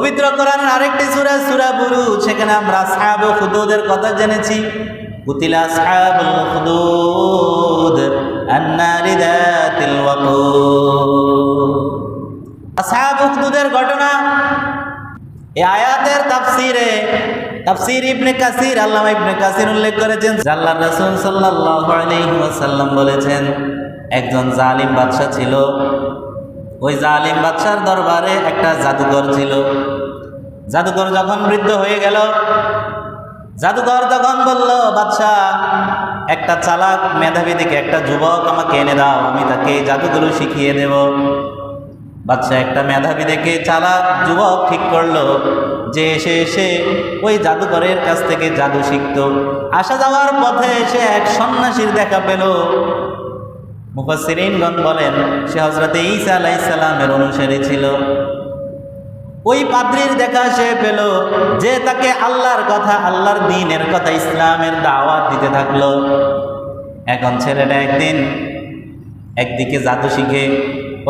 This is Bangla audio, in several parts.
পবিত্র কোরআনের আরেকটি সূরা সূরা বুরুজ, সেখানে আমরা আসহাবুল হুদুদের কথা জেনেছি। কুতিলা আসহাবুল হুদুদ আন্নারি যাতিল ওয়াকুদ। আসহাবুল হুদুদের ঘটনা এই আয়াতের তাফসীর ইবনে কাসির, আল্লামা ইবনে কাসির উল্লেখ করেছেন, আল্লাহর রাসূল সাল্লাল্লাহু আলাইহি ওয়াসাল্লাম বলেছেন, একজন জালিম বাদশা ছিল। ওই জালিম বাদশার দরবারে একটা জাদুকর ছিল। জাদুকর যখন বৃদ্ধ হয়ে গেল, জাদুকর তখন বলল, বাদশাহ, একটা চালাক মেধাবী থেকে একটা যুবক আমাকে এনে দাও, আমি তাকে জাদুগুলো শিখিয়ে দেব। বাদশাহ একটা মেধাবী দেখে চালাক যুবক ঠিক করলো যে এসে ওই জাদুকরের কাছ থেকে জাদু শিখত। আসা যাওয়ার পথে সে এক সন্ন্যাসীর দেখা পেল। মুফাসসিরিনগণ বলেন সে হযরতে ঈসা আলাইহিস সালামের অনুসারী ছিল। ওই পাদ্রীর দেখা সে পেল যে তাকে আল্লাহর কথা, আল্লাহর দ্বীনের কথা, ইসলামের দাওয়াত দিতে থাকলো। এখন ছেলেটা একদিকে জাদু শিখে,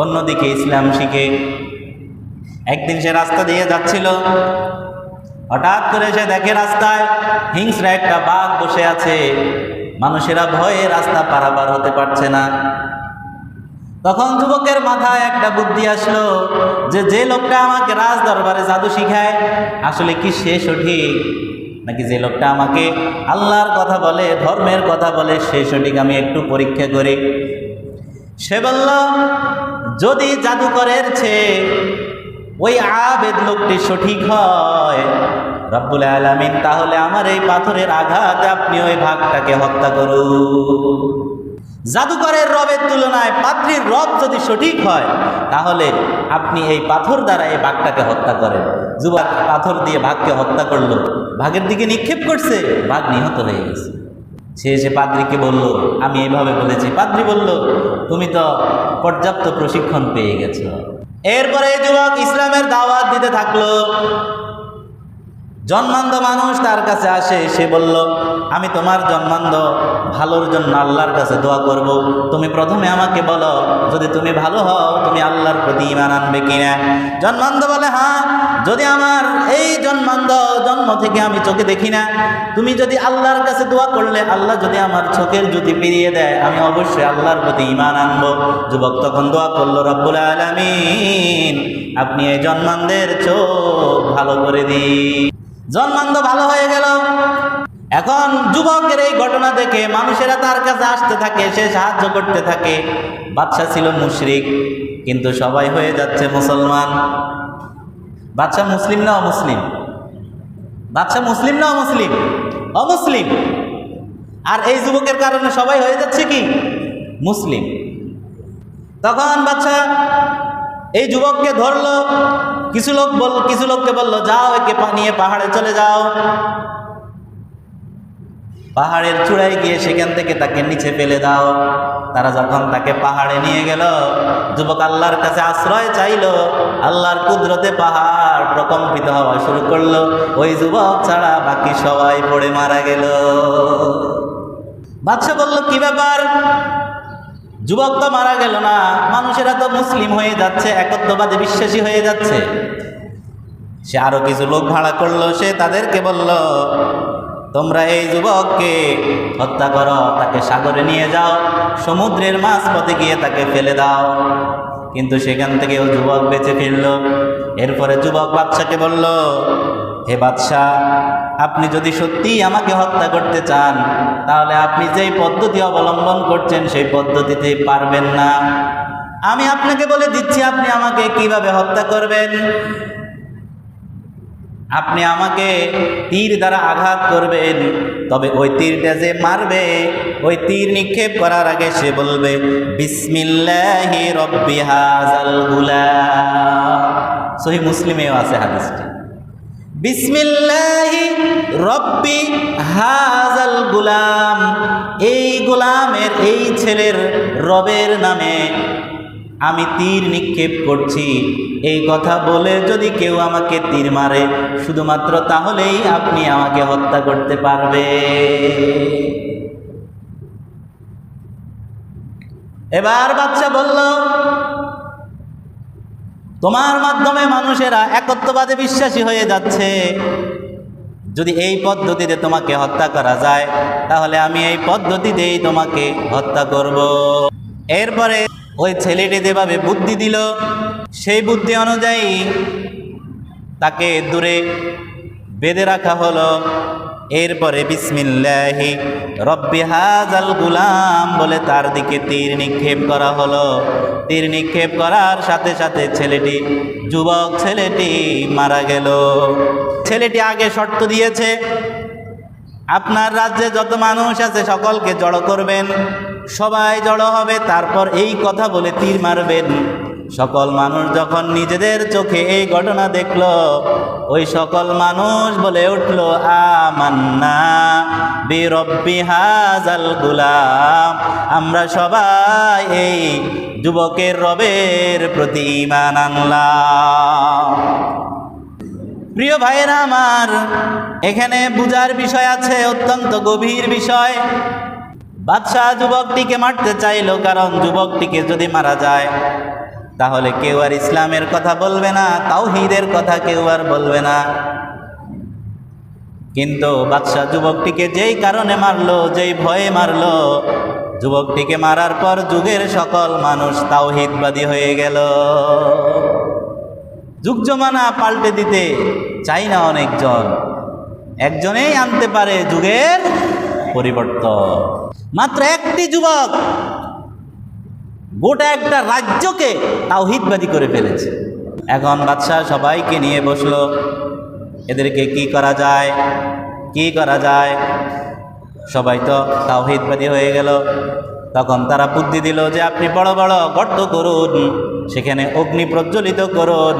অন্যদিকে ইসলাম শিখে। একদিন সে রাস্তা দিয়ে যাচ্ছিল, হঠাৎ করে সে দেখে রাস্তায় হিংস্র একটা বাঘ বসে আছে। মানুষেরা ভয়ে রাস্তা পারাপার হতে পারছে না। তখন যুবকের মাথায় একটা বুদ্ধি আসলো যে লোকটা আমাকে রাজ দরবারে জাদু শিখায়, আসলে কি সে সঠিক, নাকি যে লোকটা আমাকে আল্লাহর কথা বলে, ধর্মের কথা বলে, সে সঠিক, আমি একটু পরীক্ষা করি। সে বলল, যদি জাদুকরের চেয়ে ওই আবেদ লোকটি সঠিক হয় রব্বুল আলামিন, তাহলে আমার এই পাথরের আঘাতে আপনি ওই বাঘটাকে হত্যা করুন। জাদুকরের রবের তুলনায় পাদ্রীর রব যদি সঠিক হয়, তাহলে আপনি এই পাথর দ্বারা এই বাঘটাকে হত্যা করেন। যুবক পাথর দিয়ে বাঘকে হত্যা করলো, বাঘের দিকে নিক্ষেপ করছে, বাঘ নিহত হয়ে গেছে। সে পাদ্রীকে বলল, আমি এইভাবে বলেছি। পাদ্রী বলল, তুমি তো পর্যাপ্ত প্রশিক্ষণ পেয়ে গেছো। এরপরে যুবক ইসলামের দাওয়াত দিতে থাকলো। জন্মান্ধ মানুষ তার কাছে আসে, সে বলল, আমি তোমার জন্মান্ধ ভালোর জন্য আল্লাহর কাছে দোয়া করব। তুমি প্রথমে আমাকে বলো, যদি তুমি ভালো হও তুমি আল্লাহর প্রতি ঈমান আনবে কিনা। জন্মান্ধ বলে, হ্যাঁ, যদি আমার এই জন্ম থেকে আমি চোখে দেখি না, তুমি যদি আল্লাহর কাছে দোয়া করলে আল্লাহ যদি আমার চোখের জ্যোতি ফিরিয়ে দেয়, আমি অবশ্যই আল্লাহর প্রতি ঈমান আনবো। যুবক তখন দোয়া করলো, রব্বুল আলামিন, আপনি এই জন্মান্ধের চোখ ভালো করে দিন। জন্মান্ধ ভালো হয়ে গেল। এখন যুবকের এই ঘটনা দেখে মানুষেরা তার কাছে আসতে থাকে, সে সাহায্য করতে থাকে। বাদশা ছিল মুশরিক, কিন্তু সবাই হয়ে যাচ্ছে মুসলমান। বাদশা মুসলিম না অমুসলিম? বাদশা মুসলিম না অমুসলিম? অমুসলিম। আর এই যুবকের কারণে সবাই হয়ে যাচ্ছে কি? মুসলিম। তখন বাদশা এই যুবককে ধরলো। কিছু লোককে বললো, যাও একে নিয়ে পাহাড়ে চলে যাও। পাহাড়ের চূড়ায় গিয়ে সেখান থেকে তাকে নিচে ফেলে দাও। তারা যখন তাকে পাহাড়ে নিয়ে গেল, যুবক আল্লাহর কাছে আশ্রয় চাইলো। আল্লাহর কুদরতে পাহাড় প্রকম্পিত হওয়া শুরু করলো। ওই যুবক ছাড়া বাকি সবাই পড়ে মারা গেল। বাদশা বলল, কি ব্যাপার? যুবক তো মারা গেল না, মানুষেরা তো মুসলিম হয়ে যাচ্ছে, একত্ববাদে বিশ্বাসী হয়ে যাচ্ছে। সে আরো কিছু লোক ভাড়া করলো। সে তাদেরকে বলল, তোমরা এই যুবককে হত্যা করো, তাকে সাগরে নিয়ে যাও, সমুদ্রের মাঝপথে গিয়ে তাকে ফেলে দাও। কিন্তু সেখান থেকে ও যুবক বেঁচে ফিরল। এরপরে যুবক বাদশাকে বলল, হে বাদশাহ, আপনি যদি সত্যিই আমাকে হত্যা করতে চান, তাহলে আপনি যেই পদ্ধতি অবলম্বন করছেন সেই পদ্ধতিতে পারবেন না। আমি আপনাকে বলে দিচ্ছি আপনি আমাকে কিভাবে হত্যা করবেন। আপনি আমাকে তীর দ্বারা আঘাত করবেন, তবে ওই তীরটা যে মারবে, ওই তীর নিক্ষেপ করার আগে সে বলবে, বিসমিল্লাহি রব্বি হাযাল গুলাম। সহিহ মুসলিমেও আছে হাদিসটি। বিসমিল্লাহি রব্বি হাযাল গুলাম, এই গোলামের, এই ছেলের রবের নামে আমি তীর নিক্ষেপ করছি। এই কথা বলে যদি কেউ আমাকে তীর মারে, শুধুমাত্র তাহলেই আপনি আমাকে হত্যা করতে পারবে। এবার বাদশা বলল, তোমার মাধ্যমে মানুষেরা একত্ববাদে বিশ্বাসী হয়ে যাচ্ছে। যদি এই পদ্ধতিতে তোমাকে হত্যা করা যায় তাহলে আমি এই পদ্ধতিতেই তোমাকে হত্যা করব। এরপরে ওই ছেলেটি যেভাবে বুদ্ধি দিল সেই বুদ্ধি অনুযায়ী তাকে দূরে বেঁধে রাখা হলো। এরপরে বিসমিল্লাহি রব্বি হাজাল গুলাম বলে তার দিকে তীর নিক্ষেপ করা হলো। তীর নিক্ষেপ করার সাথে সাথে ছেলেটি, যুবক ছেলেটি মারা গেল। ছেলেটি আগে শর্ত দিয়েছে, আপনার রাজ্যে যত মানুষ আছে সকলকে জড়ো করবেন, সবাই জড়ো হবে, তারপর এই কথা বলে তীর মারবেন। সকল মানুষ যখন নিজেদের চোখে এই ঘটনা দেখল, ওই সকল মানুষ বলে উঠল আমান্না বিরব্বি হাজাল গুলাম, আমরা সবাই এই যুবকের রবের প্রতি ঈমান আনলাম। প্রিয় ভাইয়েরা আমার, এখানে বুঝার বিষয় আছে, অত্যন্ত গভীর বিষয়। বাদশাহ যুবকটিকে মারতে চাইল, কারণ যুবকটিকে যদি মারা যায় তাহলে কেউ আর ইসলামের কথা বলবে না, তাওহীদের কথা কেউ আর বলবে না। কিন্তু বাদশাহ যুবকটিকে যেই কারণে মারলো, যেই ভয়ে মারলো, যুবকটিকে মারার পর যুগের সকল মানুষ তাওহীদবাদী হয়ে গেল। যুগ জমানা পাল্টে দিতে চাই না অনেকজন, একজনেই আনতে পারে যুগের পরিবর্তন। মাত্র একটি যুবক গোটা একটা রাজ্যকে তাওহীদবাদী করে ফেলেছে। এখন বাদশাহ সবাইকে নিয়ে বসলো, এদেরকে কি করা যায়, কি করা যায়। সবাই তো তাওহীদবাদী হয়ে গেল। তখন তারা বুদ্ধি দিল যে আপনি বড় বড় গর্ত করুন, সেখানে অগ্নি প্রজ্বলিত করুন।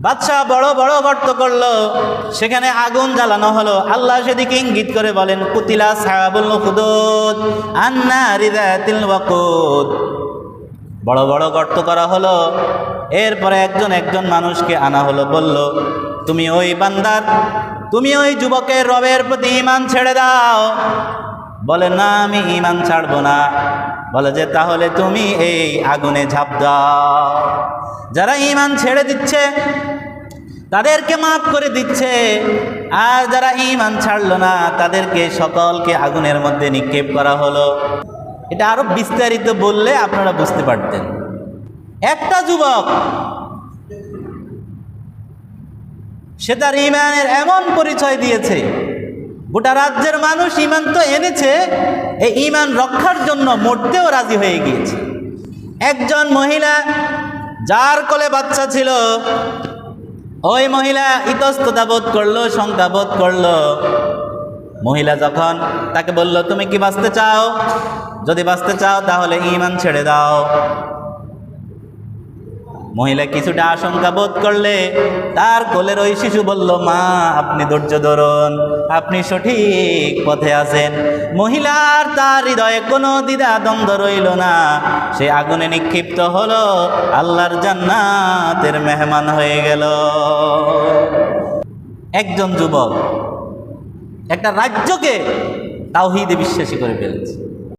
বাদশাহ বড় বড় গর্ত করলো, সেখানে আগুন জ্বালানো হলো। আল্লাহ সেদিকে ইঙ্গিত করে বলেন কুতিলা আসহাবুল উখদুদ আন্নারি যাতিল ওয়াকুদ। বড় বড় গর্ত করা হলো। এরপরে একজন একজন মানুষকে আনা হলো, বলল তুমি ওই বান্দার, তুমি ওই যুবকের রবের প্রতি ঈমান ছেড়ে দাও। বলে না, আমি ঈমান ছাড়বো না। বলে যে তাহলে তুমি এই আগুনে ঝাঁপ দাও। যারা ঈমান ছেড়ে দিচ্ছে তাদেরকে মাফ করে দিচ্ছে, আর যারা ঈমান ছাড়লো না তাদেরকে সকলকে আগুনের মধ্যে নিক্ষেপ করা হলো। এটা আরো বিস্তারিত বললে আপনারা বুঝতে পারতেন। একটা যুবক, সে তার ঈমানের এমন পরিচয় দিয়েছে, গোটা রাজ্যের মানুষ ঈমান তো এনেছে, এই ঈমান রক্ষার জন্য মরতেও রাজি হয়ে গিয়েছে। একজন মহিলা যার কোলে বাচ্চা ছিল, ওই মহিলা ইতস্ততা বোধ করলো, শঙ্কা বোধ করলো। মহিলা যখন তাকে বলল তুমি কি বাঁচতে চাও, যদি বাঁচতে চাও তাহলে ঈমান ছেড়ে দাও। মহিলা কিছুটা আশঙ্কা বোধ করলে তার কোলের ওই শিশু বলল মা আপনি ধৈর্য ধরুন, আপনি সঠিক পথে আছেন। মহিলার তার হৃদয়ে কোনো দ্বিধা দ্বন্দ্ব রইল না, সে আগুনে নিক্ষিপ্ত হলো, আল্লাহর জান্নাতের মেহমান হয়ে গেল। একজন যুবক একটা রাজ্যকে তাওহীদে বিশ্বাসী করে ফেলেছে।